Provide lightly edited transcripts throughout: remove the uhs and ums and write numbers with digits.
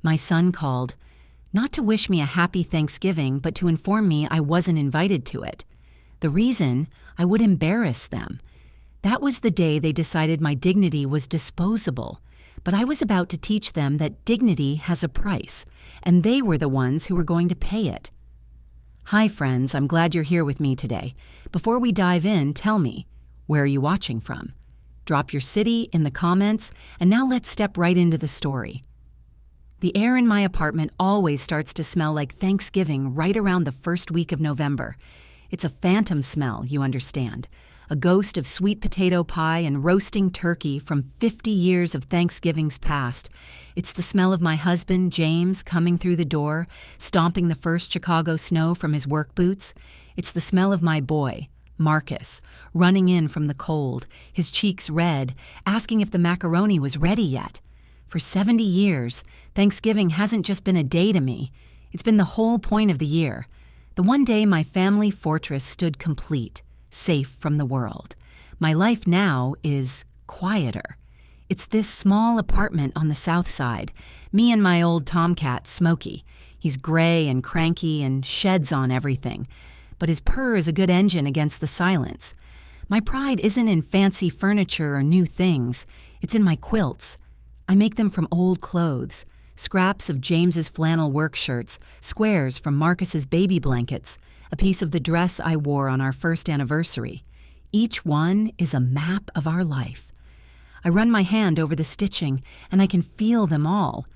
My son called, not to wish me a happy Thanksgiving, but to inform me I wasn't invited to it. The reason, I would embarrass them. That was the day they decided my dignity was disposable, but I was about to teach them that dignity has a price, and they were the ones who were going to pay it. Hi friends, I'm glad you're here with me today. Before we dive in, tell me, where are you watching from? Drop your city in the comments, and now let's step right into the story. The air in my apartment always starts to smell like Thanksgiving right around the first week of November. It's a phantom smell, you understand. A ghost of sweet potato pie and roasting turkey from 50 years of Thanksgivings past. It's the smell of my husband, James, coming through the door, stomping the first Chicago snow from his work boots. It's the smell of my boy, Marcus, running in from the cold, his cheeks red, asking if the macaroni was ready yet. For 70 years, Thanksgiving hasn't just been a day to me. It's been the whole point of the year. The one day my family fortress stood complete, safe from the world. My life now is quieter. It's this small apartment on the south side. Me and my old tomcat, Smokey. He's gray and cranky and sheds on everything. But his purr is a good engine against the silence. My pride isn't in fancy furniture or new things. It's in my quilts. I make them from old clothes. Scraps of James's flannel work shirts, squares from Marcus's baby blankets, a piece of the dress I wore on our first anniversary. Each one is a map of our life. I run my hand over the stitching, and I can feel them all.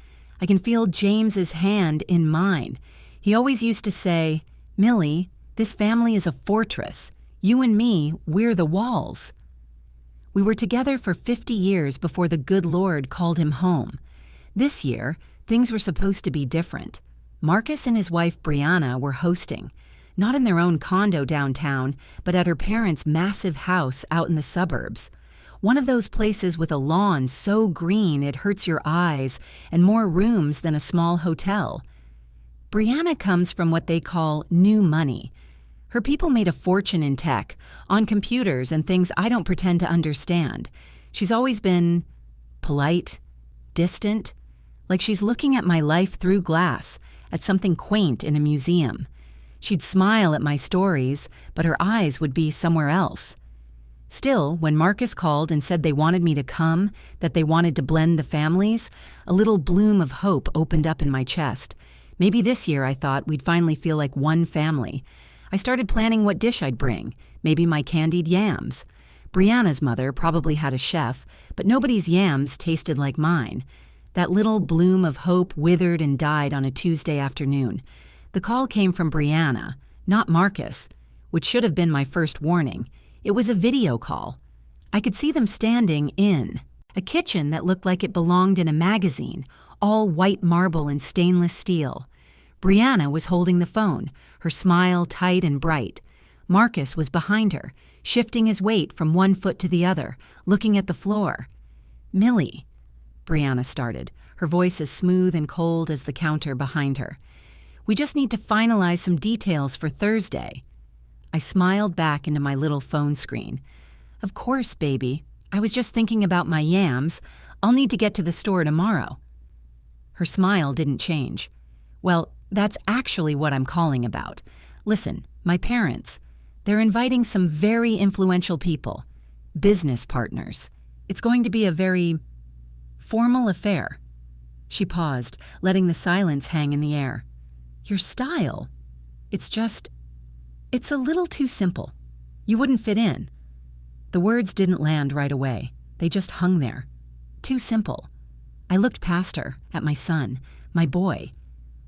I can feel James's hand in mine. He always used to say, "Millie, this family is a fortress. You and me, we're the walls." We were together for 50 years before the good Lord called him home. This year, things were supposed to be different. Marcus and his wife Brianna were hosting, not in their own condo downtown, but at her parents' massive house out in the suburbs. One of those places with a lawn so green it hurts your eyes and more rooms than a small hotel. Brianna comes from what they call new money. Her people made a fortune in tech, on computers and things I don't pretend to understand. She's always been polite, distant, like she's looking at my life through glass, at something quaint in a museum. She'd smile at my stories, but her eyes would be somewhere else. Still, when Marcus called and said they wanted me to come, that they wanted to blend the families, a little bloom of hope opened up in my chest. Maybe this year, I thought, we'd finally feel like one family. I started planning what dish I'd bring, maybe my candied yams. Brianna's mother probably had a chef, but nobody's yams tasted like mine. That little bloom of hope withered and died on a Tuesday afternoon. The call came from Brianna, not Marcus, which should have been my first warning. It was a video call. I could see them standing in a kitchen that looked like it belonged in a magazine, all white marble and stainless steel. Brianna was holding the phone, her smile tight and bright. Marcus was behind her, shifting his weight from one foot to the other, looking at the floor. "Millie," Brianna started, her voice as smooth and cold as the counter behind her. "We just need to finalize some details for Thursday." I smiled back into my little phone screen. "Of course, baby. I was just thinking about my yams. I'll need to get to the store tomorrow." Her smile didn't change. "Well, that's actually what I'm calling about. Listen, my parents, they're inviting some very influential people, business partners. It's going to be a very formal affair." She paused, letting the silence hang in the air. "Your style, it's a little too simple. You wouldn't fit in." The words didn't land right away. They just hung there. Too simple. I looked past her, at my son, my boy.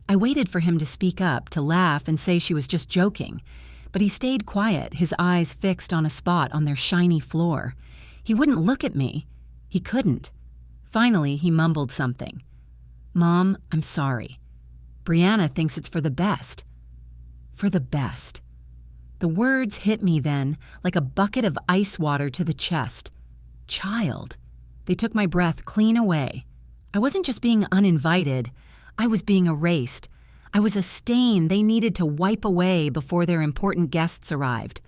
I waited for him to speak up, to laugh and say she was just joking. But he stayed quiet, his eyes fixed on a spot on their shiny floor. He wouldn't look at me. He couldn't. Finally, he mumbled something. "Mom, I'm sorry. Brianna thinks it's for the best." For the best. The words hit me then like a bucket of ice water to the chest. Child. They took my breath clean away. I wasn't just being uninvited. I was being erased. I was a stain they needed to wipe away before their important guests arrived.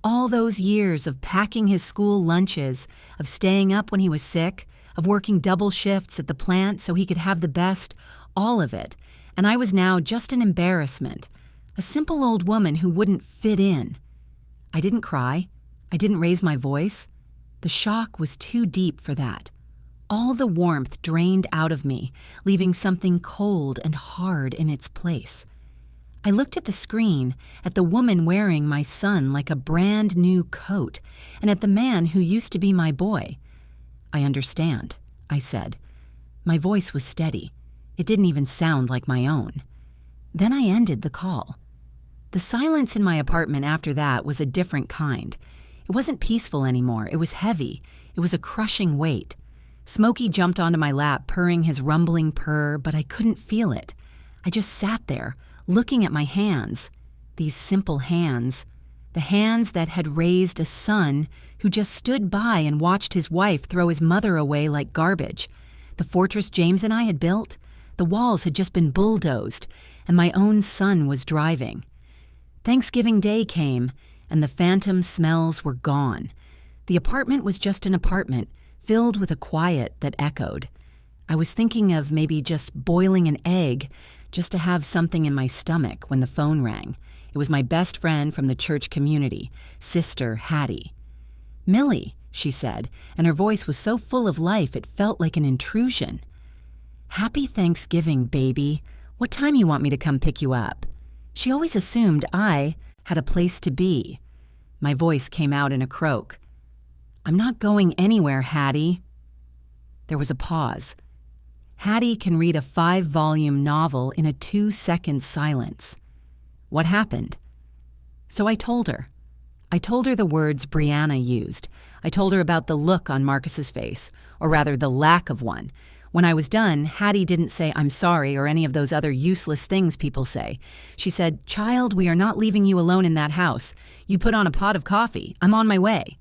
All those years of packing his school lunches, of staying up when he was sick, of working double shifts at the plant so he could have the best, all of it, and I was now just an embarrassment, a simple old woman who wouldn't fit in. I didn't cry. I didn't raise my voice. The shock was too deep for that. All the warmth drained out of me, leaving something cold and hard in its place. I looked at the screen, at the woman wearing my son like a brand new coat, and at the man who used to be my boy. "I understand," I said. My voice was steady. It didn't even sound like my own. Then I ended the call. The silence in my apartment after that was a different kind. It wasn't peaceful anymore. It was heavy. It was a crushing weight. Smokey jumped onto my lap, purring his rumbling purr, but I couldn't feel it. I just sat there, looking at my hands. These simple hands. The hands that had raised a son who just stood by and watched his wife throw his mother away like garbage. The fortress James and I had built, the walls had just been bulldozed, and my own son was driving. Thanksgiving Day came, and the phantom smells were gone. The apartment was just an apartment, filled with a quiet that echoed. I was thinking of maybe just boiling an egg, just to have something in my stomach when the phone rang. It was my best friend from the church community, Sister Hattie. "Millie," she said, and her voice was so full of life it felt like an intrusion. "Happy Thanksgiving, baby. What time you want me to come pick you up?" She always assumed I had a place to be. My voice came out in a croak. "I'm not going anywhere, Hattie." There was a pause. Hattie can read a 5-volume novel in a 2-second silence. What happened? So I told her. I told her the words Brianna used. I told her about the look on Marcus's face, or rather the lack of one. When I was done, Hattie didn't say "I'm sorry" or any of those other useless things people say. She said, "Child, we are not leaving you alone in that house. You put on a pot of coffee. I'm on my way."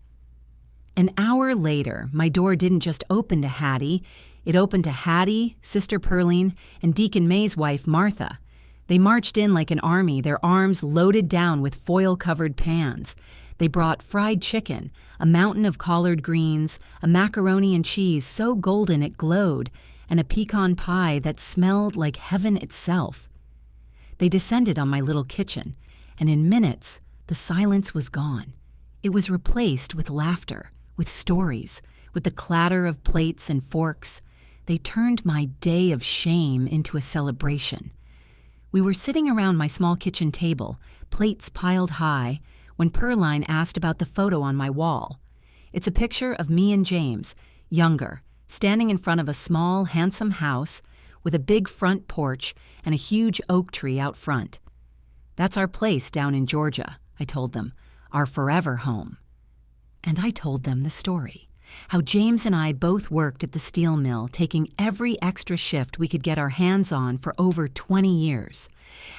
An hour later, my door didn't just open to Hattie. It opened to Hattie, Sister Pearline, and Deacon May's wife, Martha. They marched in like an army, their arms loaded down with foil-covered pans. They brought fried chicken, a mountain of collard greens, a macaroni and cheese so golden it glowed, and a pecan pie that smelled like heaven itself. They descended on my little kitchen, and in minutes, the silence was gone. It was replaced with laughter, with stories, with the clatter of plates and forks. They turned my day of shame into a celebration. We were sitting around my small kitchen table, plates piled high, when Pearline asked about the photo on my wall. It's a picture of me and James, younger, standing in front of a small, handsome house with a big front porch and a huge oak tree out front. "That's our place down in Georgia," I told them, "our forever home." And I told them the story, how James and I both worked at the steel mill, taking every extra shift we could get our hands on for over 20 years.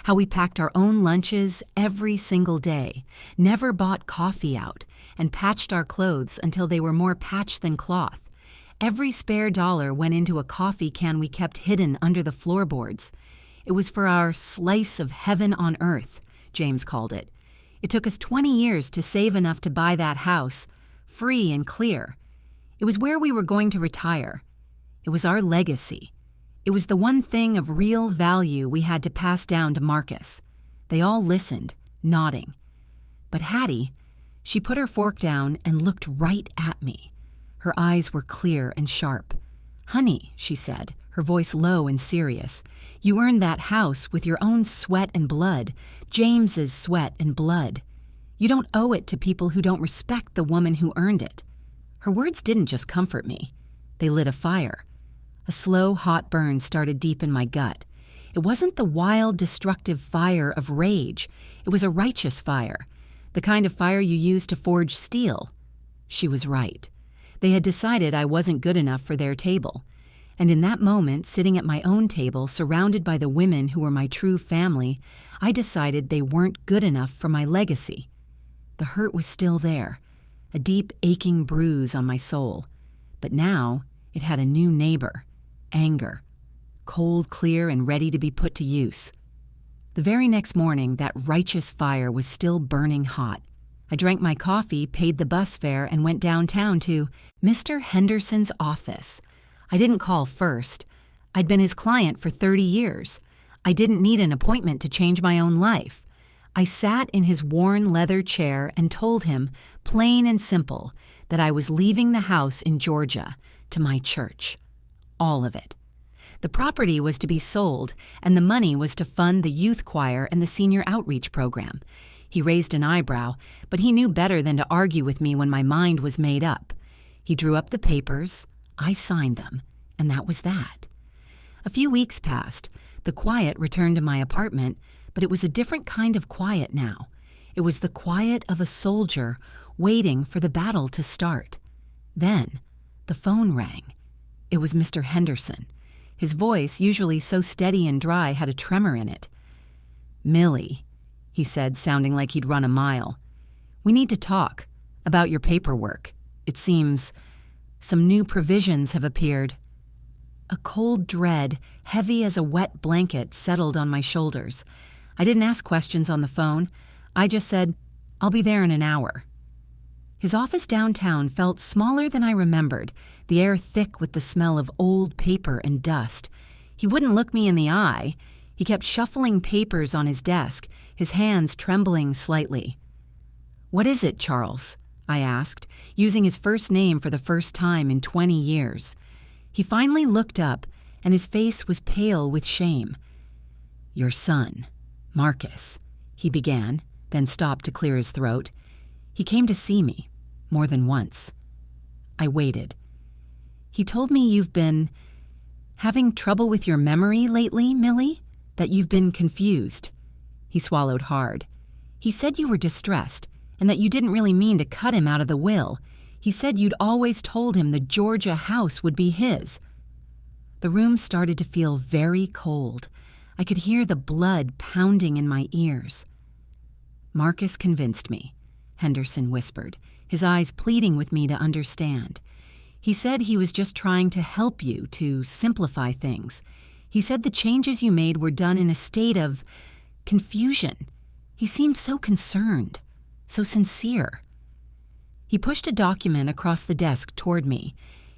How we packed our own lunches every single day, never bought coffee out, and patched our clothes until they were more patch than cloth. Every spare dollar went into a coffee can we kept hidden under the floorboards. It was for our slice of heaven on earth, James called it. It took us 20 years to save enough to buy that house, free and clear. It was where we were going to retire. It was our legacy. It was the one thing of real value we had to pass down to Marcus. They all listened, nodding. But Hattie, she put her fork down and looked right at me. Her eyes were clear and sharp. "Honey," she said, her voice low and serious, "you earned that house with your own sweat and blood, James's sweat and blood. You don't owe it to people who don't respect the woman who earned it." Her words didn't just comfort me. They lit a fire. A slow, hot burn started deep in my gut. It wasn't the wild, destructive fire of rage. It was a righteous fire, the kind of fire you use to forge steel. She was right. They had decided I wasn't good enough for their table. And in that moment, sitting at my own table, surrounded by the women who were my true family, I decided they weren't good enough for my legacy. The hurt was still there, a deep, aching bruise on my soul. But now it had a new neighbor. Anger, cold, clear, and ready to be put to use. The very next morning, that righteous fire was still burning hot. I drank my coffee, paid the bus fare, and went downtown to Mr. Henderson's office. I didn't call first. I'd been his client for 30 years. I didn't need an appointment to change my own life. I sat in his worn leather chair and told him, plain and simple, that I was leaving the house in Georgia to my church. All of it. The property was to be sold, and the money was to fund the youth choir and the senior outreach program. He raised an eyebrow, but he knew better than to argue with me when my mind was made up. He drew up the papers, I signed them, and that was that. A few weeks passed. The quiet returned to my apartment, but it was a different kind of quiet now. It was the quiet of a soldier waiting for the battle to start. Then, the phone rang. It was Mr. Henderson. His voice, usually so steady and dry, had a tremor in it. "Millie," he said, sounding like he'd run a mile. "We need to talk about your paperwork. It seems some new provisions have appeared." A cold dread, heavy as a wet blanket, settled on my shoulders. I didn't ask questions on the phone. I just said, "I'll be there in an hour." His office downtown felt smaller than I remembered, the air thick with the smell of old paper and dust. He wouldn't look me in the eye. He kept shuffling papers on his desk, his hands trembling slightly. "What is it, Charles?" I asked, using his first name for the first time in 20 years. He finally looked up, and his face was pale with shame. "Your son, Marcus," he began, then stopped to clear his throat. "He came to see me, more than once." I waited. "He told me you've been having trouble with your memory lately, Millie? That you've been confused." He swallowed hard. "He said you were distressed, and that you didn't really mean to cut him out of the will. He said you'd always told him the Georgia house would be his." The room started to feel very cold. I could hear the blood pounding in my ears. "Marcus convinced me," Henderson whispered, his eyes pleading with me to understand. "He said he was just trying to help you, to simplify things. He said the changes you made were done in a state of confusion. He seemed so concerned, so sincere." He pushed a document across the desk toward me.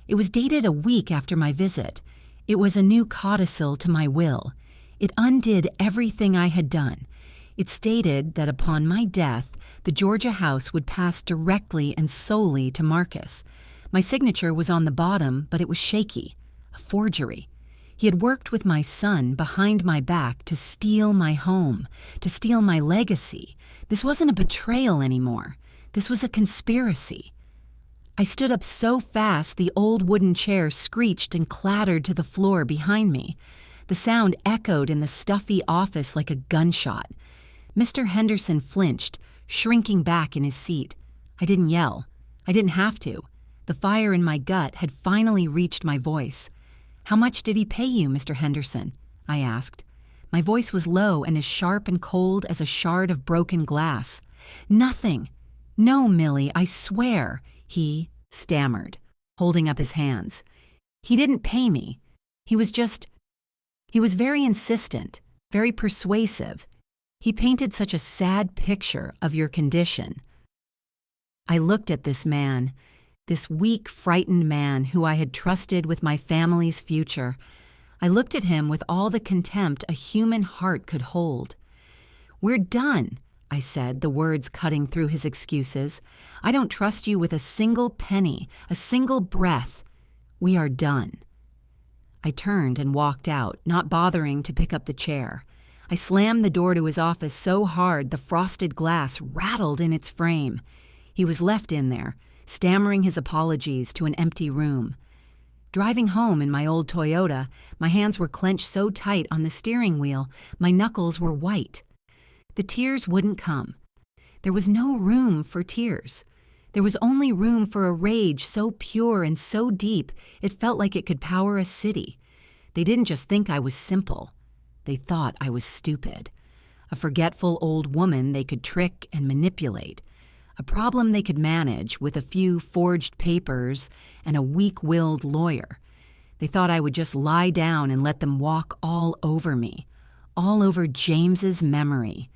It was dated a week after my visit. It was a new codicil to my will. It undid everything I had done. It stated that upon my death, the Georgia house would pass directly and solely to Marcus. My signature was on the bottom, but it was shaky, a forgery. He had worked with my son behind my back to steal my home, to steal my legacy. This wasn't a betrayal anymore. This was a conspiracy. I stood up so fast the old wooden chair screeched and clattered to the floor behind me. The sound echoed in the stuffy office like a gunshot. Mr. Henderson flinched, shrinking back in his seat. I didn't yell. I didn't have to. The fire in my gut had finally reached my voice. "How much did he pay you, Mr. Henderson?" I asked. My voice was low and as sharp and cold as a shard of broken glass. "Nothing. No, Millie, I swear," he stammered, holding up his hands. "He didn't pay me. He was very insistent, very persuasive. He painted such a sad picture of your condition." I looked at this man, this weak, frightened man who I had trusted with my family's future. I looked at him with all the contempt a human heart could hold. "We're done," I said, the words cutting through his excuses. "I don't trust you with a single penny, a single breath. We are done." I turned and walked out, not bothering to pick up the chair. I slammed the door to his office so hard the frosted glass rattled in its frame. He was left in there, stammering his apologies to an empty room. Driving home in my old Toyota, my hands were clenched so tight on the steering wheel, my knuckles were white. The tears wouldn't come. There was no room for tears. There was only room for a rage so pure and so deep it felt like it could power a city. They didn't just think I was simple. They thought I was stupid. A forgetful old woman they could trick and manipulate. A problem they could manage with a few forged papers and a weak-willed lawyer. They thought I would just lie down and let them walk all over me, all over James's memory.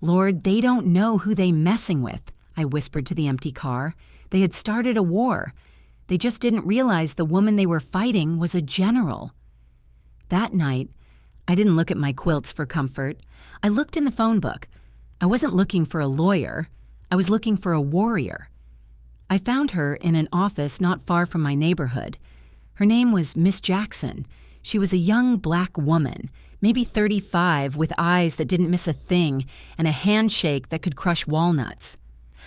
"Lord, they don't know who they messing with," I whispered to the empty car. They had started a war. They just didn't realize the woman they were fighting was a general. That night, I didn't look at my quilts for comfort. I looked in the phone book. I wasn't looking for a lawyer. I was looking for a warrior. I found her in an office not far from my neighborhood. Her name was Miss Jackson. She was a young black woman, maybe 35, with eyes that didn't miss a thing and a handshake that could crush walnuts.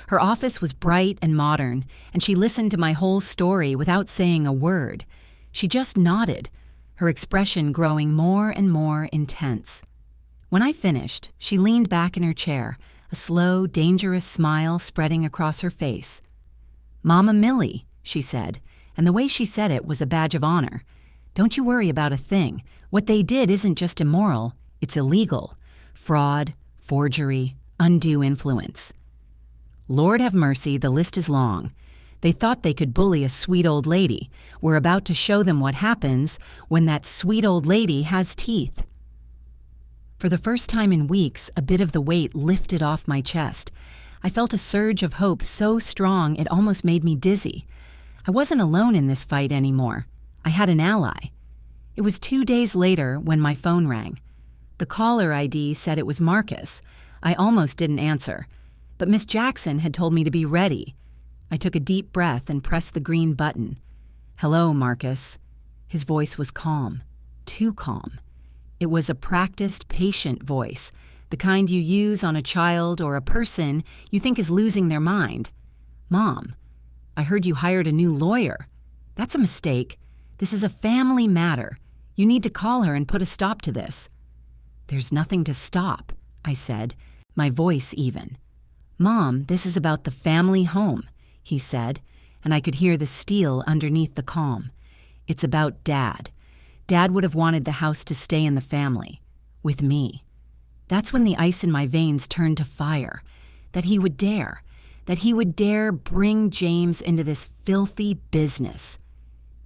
Her office was bright and modern, and she listened to my whole story without saying a word. She just nodded, her expression growing more and more intense. When I finished, she leaned back in her chair, a slow, dangerous smile spreading across her face. "Mama Millie," she said, and the way she said it was a badge of honor. "Don't you worry about a thing. What they did isn't just immoral, it's illegal. Fraud, forgery, undue influence." Lord have mercy, the list is long. They thought they could bully a sweet old lady. We're about to show them what happens when that sweet old lady has teeth. For the first time in weeks, a bit of the weight lifted off my chest. I felt a surge of hope so strong it almost made me dizzy. I wasn't alone in this fight anymore. I had an ally. It was 2 days later when my phone rang. The caller ID said it was Marcus. I almost didn't answer. But Miss Jackson had told me to be ready. I took a deep breath and pressed the green button. "Hello, Marcus." His voice was calm, too calm. It was a practiced, patient voice, the kind you use on a child or a person you think is losing their mind. "Mom, I heard you hired a new lawyer." "That's a mistake. This is a family matter. You need to call her and put a stop to this." "There's nothing to stop," I said, my voice even. "Mom, this is about the family home," he said, and I could hear the steel underneath the calm. "It's about Dad. Dad would have wanted the house to stay in the family, with me." That's when the ice in my veins turned to fire. That he would dare bring James into this filthy business.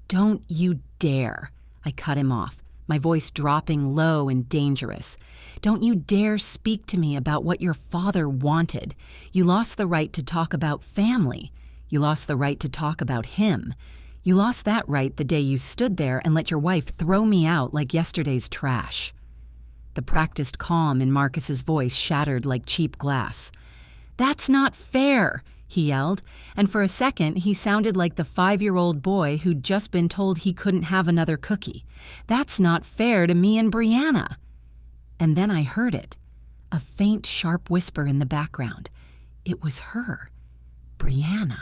"Don't you dare," I cut him off, my voice dropping low and dangerous. "Don't you dare speak to me about what your father wanted. You lost the right to talk about family. You lost the right to talk about him. You lost that right the day you stood there and let your wife throw me out like yesterday's trash." The practiced calm in Marcus's voice shattered like cheap glass. "That's not fair," he yelled, and for a second he sounded like the 5-year-old boy who'd just been told he couldn't have another cookie. "That's not fair to me and Brianna." And then I heard it, a faint, sharp whisper in the background. It was her, Brianna.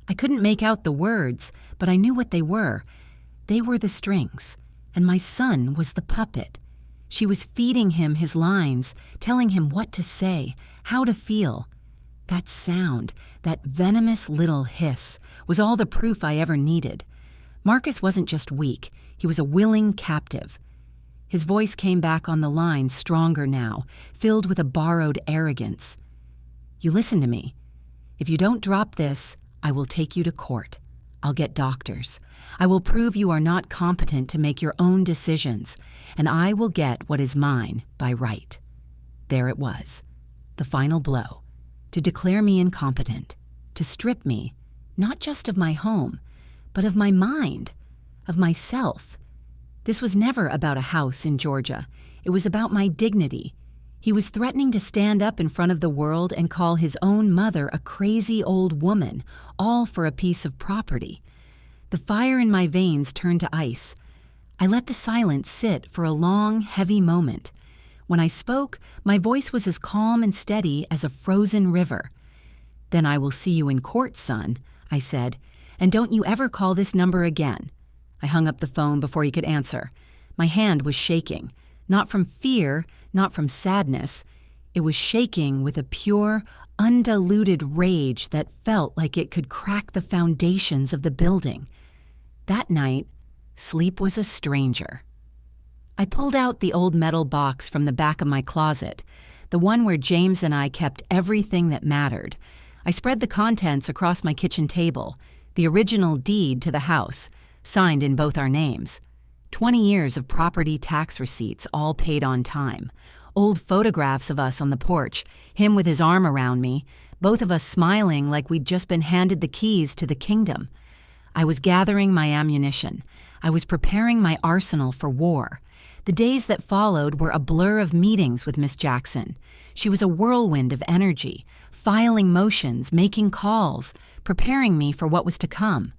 I couldn't make out the words, but I knew what they were. They were the strings, and my son was the puppet. She was feeding him his lines, telling him what to say, how to feel. That sound, that venomous little hiss, was all the proof I ever needed. Marcus wasn't just weak, he was a willing captive. His voice came back on the line, stronger now, filled with a borrowed arrogance. "You listen to me. If you don't drop this, I will take you to court. I'll get doctors. I will prove you are not competent to make your own decisions, and I will get what is mine by right." There it was, the final blow, to declare me incompetent, to strip me, not just of my home, but of my mind, of myself. This was never about a house in Georgia. It was about my dignity. He was threatening to stand up in front of the world and call his own mother a crazy old woman, all for a piece of property. The fire in my veins turned to ice. I let the silence sit for a long, heavy moment. When I spoke, my voice was as calm and steady as a frozen river. "Then I will see you in court, son," I said, "and don't you ever call this number again." I hung up the phone before he could answer. My hand was shaking, not from fear, not from sadness. It was shaking with a pure, undiluted rage that felt like it could crack the foundations of the building. That night, sleep was a stranger. I pulled out the old metal box from the back of my closet, the one where James and I kept everything that mattered. I spread the contents across my kitchen table, the original deed to the house, signed in both our names. 20 years of property tax receipts, all paid on time. Old photographs of us on the porch, him with his arm around me, both of us smiling like we'd just been handed the keys to the kingdom. I was gathering my ammunition. I was preparing my arsenal for war. The days that followed were a blur of meetings with Miss Jackson. She was a whirlwind of energy, filing motions, making calls, preparing me for what was to come.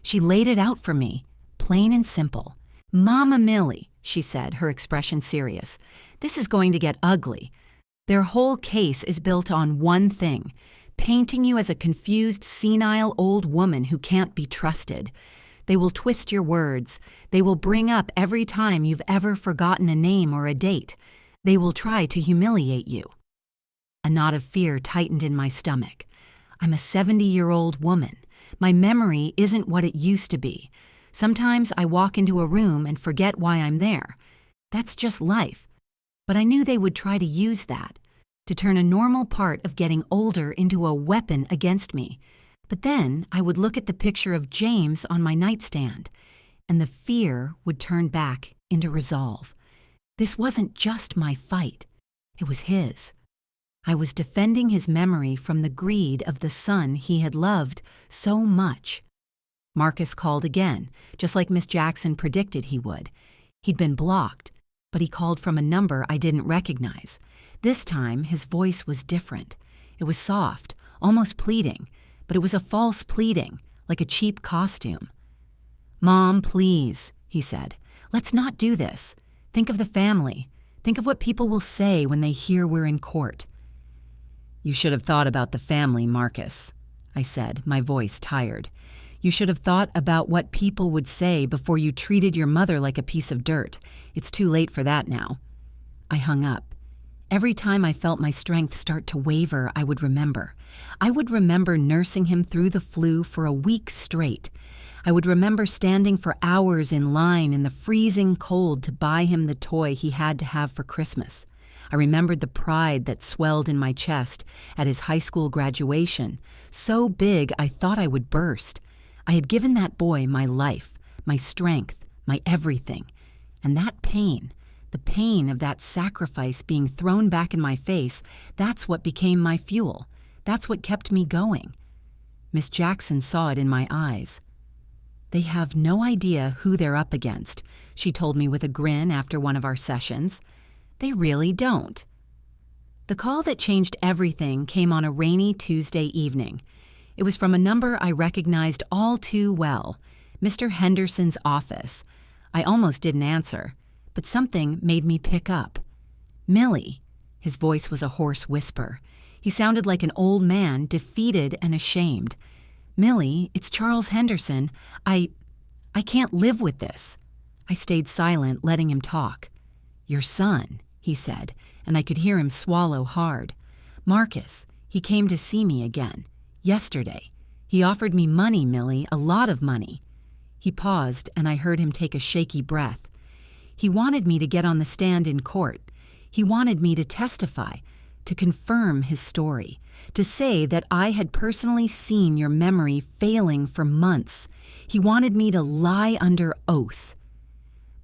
She laid it out for me, plain and simple. "Mama Millie," she said, her expression serious, "this is going to get ugly. Their whole case is built on one thing, painting you as a confused, senile old woman who can't be trusted. They will twist your words. They will bring up every time you've ever forgotten a name or a date. They will try to humiliate you." A knot of fear tightened in my stomach. I'm a 70-year-old woman. My memory isn't what it used to be. Sometimes I walk into a room and forget why I'm there. That's just life. But I knew they would try to use that, to turn a normal part of getting older into a weapon against me. But then I would look at the picture of James on my nightstand, and the fear would turn back into resolve. This wasn't just my fight. It was his. I was defending his memory from the greed of the son he had loved so much. Marcus called again, just like Miss Jackson predicted he would. He'd been blocked, but he called from a number I didn't recognize. This time, his voice was different. It was soft, almost pleading, but it was a false pleading, like a cheap costume. "Mom, please," he said. "Let's not do this. Think of the family. Think of what people will say when they hear we're in court." "You should have thought about the family, Marcus," I said, my voice tired. "You should have thought about what people would say before you treated your mother like a piece of dirt. It's too late for that now." I hung up. Every time I felt my strength start to waver, I would remember. I would remember nursing him through the flu for a week straight. I would remember standing for hours in line in the freezing cold to buy him the toy he had to have for Christmas. I remembered the pride that swelled in my chest at his high school graduation, so big I thought I would burst. I had given that boy my life, my strength, my everything. And that pain, the pain of that sacrifice being thrown back in my face, that's what became my fuel. That's what kept me going. Miss Jackson saw it in my eyes. "They have no idea who they're up against," she told me with a grin after one of our sessions. "They really don't." The call that changed everything came on a rainy Tuesday evening. It was from a number I recognized all too well, Mr. Henderson's office. I almost didn't answer, but something made me pick up. "Millie." His voice was a hoarse whisper. He sounded like an old man, defeated and ashamed. "Millie, it's Charles Henderson. I can't live with this." I stayed silent, letting him talk. "Your son," he said, and I could hear him swallow hard. "Marcus, he came to see me again. Yesterday. He offered me money, Millie, a lot of money." He paused, and I heard him take a shaky breath. "He wanted me to get on the stand in court. He wanted me to testify, to confirm his story, to say that I had personally seen your memory failing for months. He wanted me to lie under oath."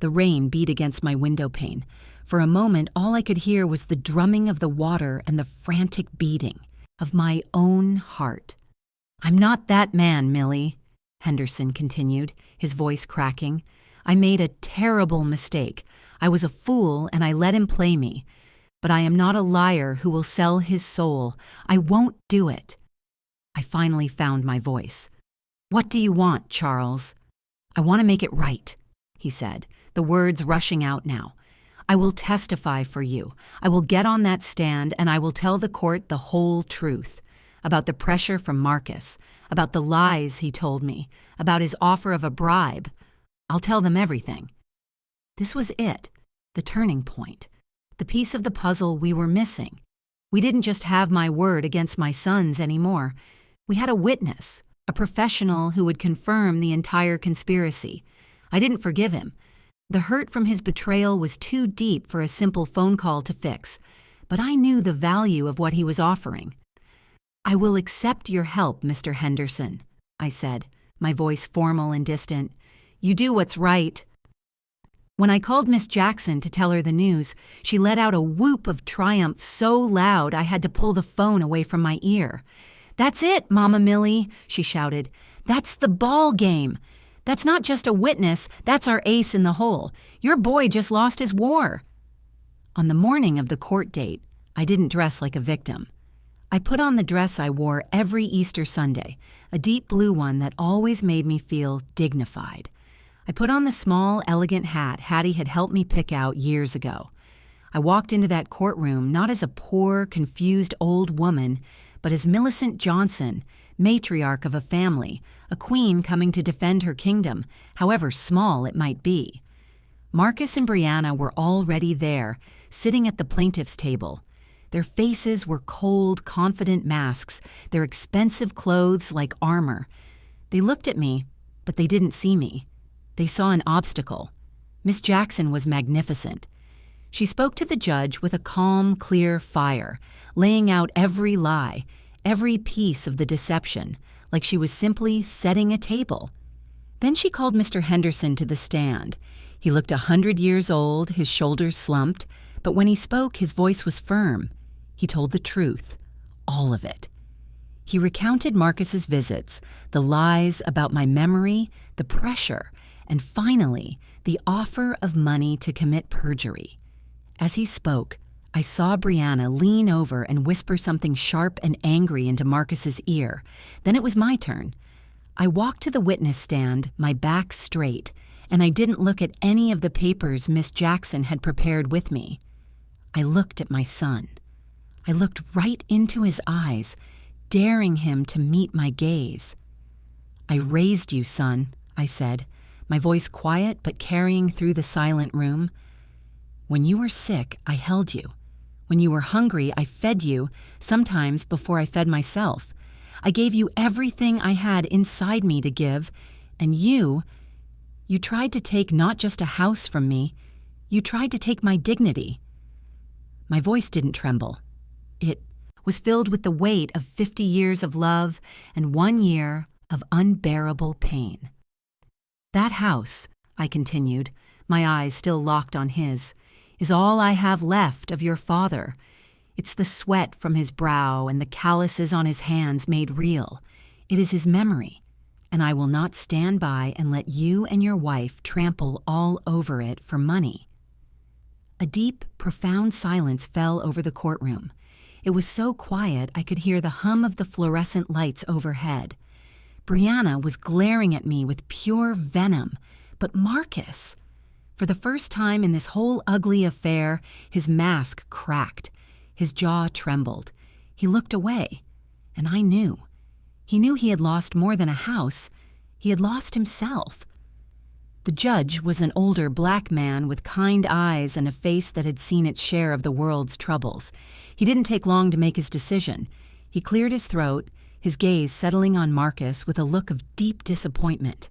The rain beat against my window pane. For a moment, all I could hear was the drumming of the water and the frantic beating of my own heart. "I'm not that man, Millie," Henderson continued, his voice cracking. "I made a terrible mistake. I was a fool and I let him play me. But I am not a liar who will sell his soul. I won't do it." I finally found my voice. "What do you want, Charles?" "I want to make it right," he said, the words rushing out now. "I will testify for you. I will get on that stand and I will tell the court the whole truth. About the pressure from Marcus, about the lies he told me, about his offer of a bribe. I'll tell them everything." This was it, the turning point, the piece of the puzzle we were missing. We didn't just have my word against my son's anymore. We had a witness, a professional who would confirm the entire conspiracy. I didn't forgive him. The hurt from his betrayal was too deep for a simple phone call to fix, but I knew the value of what he was offering. "I will accept your help, Mr. Henderson," I said, my voice formal and distant. "You do what's right." When I called Miss Jackson to tell her the news, she let out a whoop of triumph so loud I had to pull the phone away from my ear. "That's it, Mama Millie," she shouted. "That's the ball game. That's not just a witness, that's our ace in the hole. Your boy just lost his war." On the morning of the court date, I didn't dress like a victim. I put on the dress I wore every Easter Sunday, a deep blue one that always made me feel dignified. I put on the small, elegant hat Hattie had helped me pick out years ago. I walked into that courtroom not as a poor, confused old woman, but as Millicent Johnson, matriarch of a family, a queen coming to defend her kingdom, however small it might be. Marcus and Brianna were already there, sitting at the plaintiff's table. Their faces were cold, confident masks, their expensive clothes like armor. They looked at me, but they didn't see me. They saw an obstacle. Miss Jackson was magnificent. She spoke to the judge with a calm, clear fire, laying out every lie, every piece of the deception, like she was simply setting a table. Then she called Mr. Henderson to the stand. He looked 100 years old, his shoulders slumped, but when he spoke, his voice was firm. He told the truth, all of it. He recounted Marcus's visits, the lies about my memory, the pressure, and finally, the offer of money to commit perjury. As he spoke, I saw Brianna lean over and whisper something sharp and angry into Marcus's ear. Then it was my turn. I walked to the witness stand, my back straight, and I didn't look at any of the papers Miss Jackson had prepared with me. I looked at my son. I looked right into his eyes, daring him to meet my gaze. "I raised you, son," I said, my voice quiet but carrying through the silent room. "When you were sick, I held you. When you were hungry, I fed you, sometimes before I fed myself. I gave you everything I had inside me to give, and you tried to take not just a house from me, you tried to take my dignity." My voice didn't tremble. It was filled with the weight of 50 years of love and 1 year of unbearable pain. "That house," I continued, my eyes still locked on his, "is all I have left of your father. It's the sweat from his brow and the calluses on his hands made real. It is his memory, and I will not stand by and let you and your wife trample all over it for money." A deep, profound silence fell over the courtroom. It was so quiet I could hear the hum of the fluorescent lights overhead. Brianna was glaring at me with pure venom, but Marcus— for the first time in this whole ugly affair, his mask cracked. His jaw trembled. He looked away, and I knew. He knew he had lost more than a house. He had lost himself. The judge was an older black man with kind eyes and a face that had seen its share of the world's troubles. He didn't take long to make his decision. He cleared his throat, his gaze settling on Marcus with a look of deep disappointment.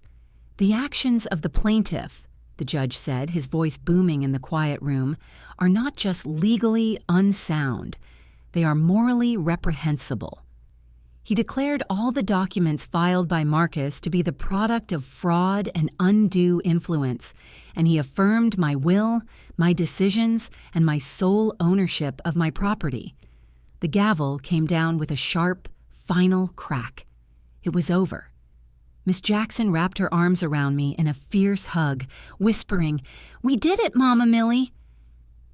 "The actions of the plaintiff," the judge said, his voice booming in the quiet room, "are not just legally unsound. They are morally reprehensible." He declared all the documents filed by Marcus to be the product of fraud and undue influence, and he affirmed my will, my decisions, and my sole ownership of my property. The gavel came down with a sharp, final crack. It was over. Miss Jackson wrapped her arms around me in a fierce hug, whispering, "We did it, Mama Millie."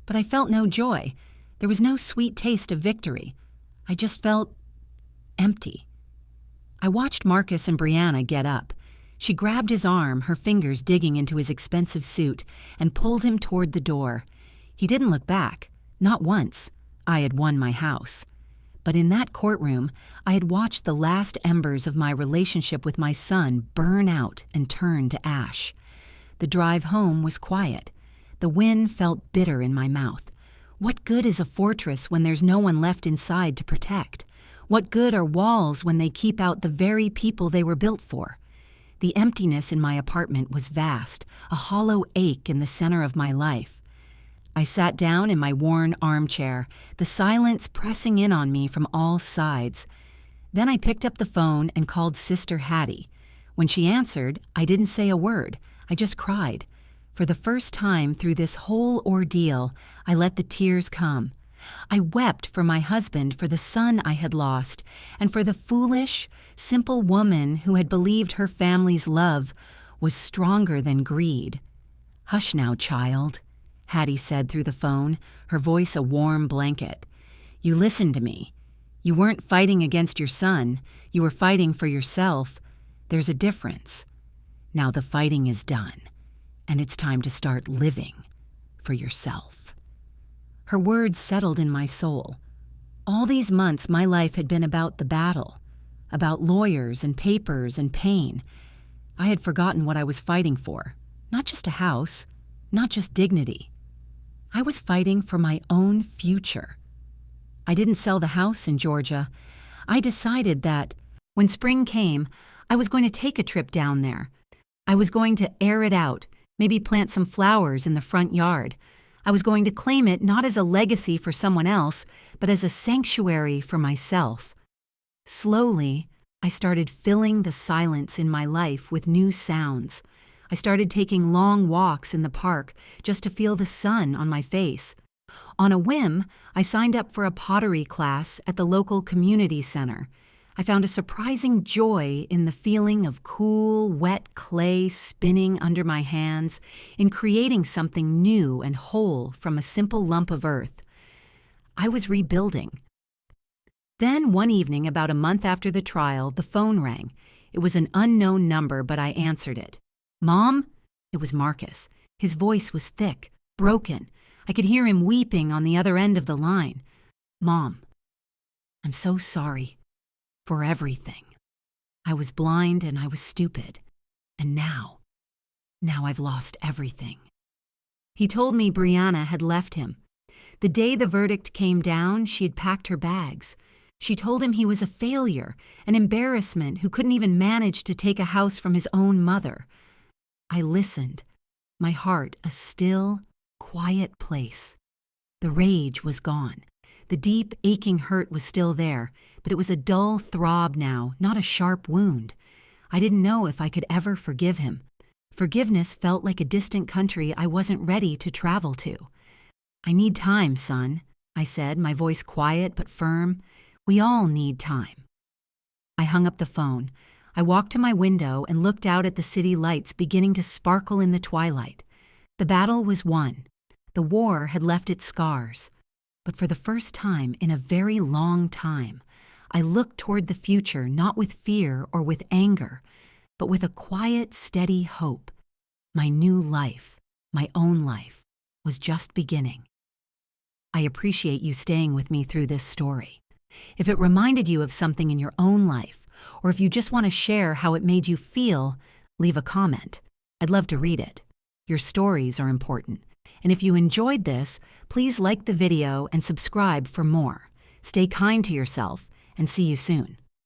But I felt no joy. There was no sweet taste of victory. I just felt empty. I watched Marcus and Brianna get up. She grabbed his arm, her fingers digging into his expensive suit, and pulled him toward the door. He didn't look back, not once. I had won my house. But in that courtroom, I had watched the last embers of my relationship with my son burn out and turn to ash. The drive home was quiet. The wind felt bitter in my mouth. What good is a fortress when there's no one left inside to protect? What good are walls when they keep out the very people they were built for? The emptiness in my apartment was vast, a hollow ache in the center of my life. I sat down in my worn armchair, the silence pressing in on me from all sides. Then I picked up the phone and called Sister Hattie. When she answered, I didn't say a word. I just cried. For the first time through this whole ordeal, I let the tears come. I wept for my husband, for the son I had lost, and for the foolish, simple woman who had believed her family's love was stronger than greed. "Hush now, child," Hattie said through the phone, her voice a warm blanket. "You listened to me. You weren't fighting against your son. You were fighting for yourself. There's a difference. Now the fighting is done, and it's time to start living for yourself." Her words settled in my soul. All these months, my life had been about the battle, about lawyers and papers and pain. I had forgotten what I was fighting for. Not just a house, not just dignity. I was fighting for my own future. I didn't sell the house in Georgia. I decided that when spring came, I was going to take a trip down there. I was going to air it out, maybe plant some flowers in the front yard. I was going to claim it not as a legacy for someone else, but as a sanctuary for myself. Slowly, I started filling the silence in my life with new sounds. I started taking long walks in the park just to feel the sun on my face. On a whim, I signed up for a pottery class at the local community center. I found a surprising joy in the feeling of cool, wet clay spinning under my hands, in creating something new and whole from a simple lump of earth. I was rebuilding. Then one evening, about a month after the trial, the phone rang. It was an unknown number, but I answered it. "Mom?" It was Marcus. His voice was thick, broken. I could hear him weeping on the other end of the line. "Mom, I'm so sorry for everything. I was blind and I was stupid. And now I've lost everything." He told me Brianna had left him. The day the verdict came down, she had packed her bags. She told him he was a failure, an embarrassment who couldn't even manage to take a house from his own mother. I listened, my heart a still, quiet place. The rage was gone. The deep, aching hurt was still there, but it was a dull throb now, not a sharp wound. I didn't know if I could ever forgive him. Forgiveness felt like a distant country I wasn't ready to travel to. "I need time, son," I said, my voice quiet but firm. "We all need time." I hung up the phone. I walked to my window and looked out at the city lights beginning to sparkle in the twilight. The battle was won. The war had left its scars. But for the first time in a very long time, I looked toward the future not with fear or with anger, but with a quiet, steady hope. My new life, my own life, was just beginning. I appreciate you staying with me through this story. If it reminded you of something in your own life, or if you just want to share how it made you feel, leave a comment. I'd love to read it. Your stories are important. And if you enjoyed this, please like the video and subscribe for more. Stay kind to yourself, and see you soon.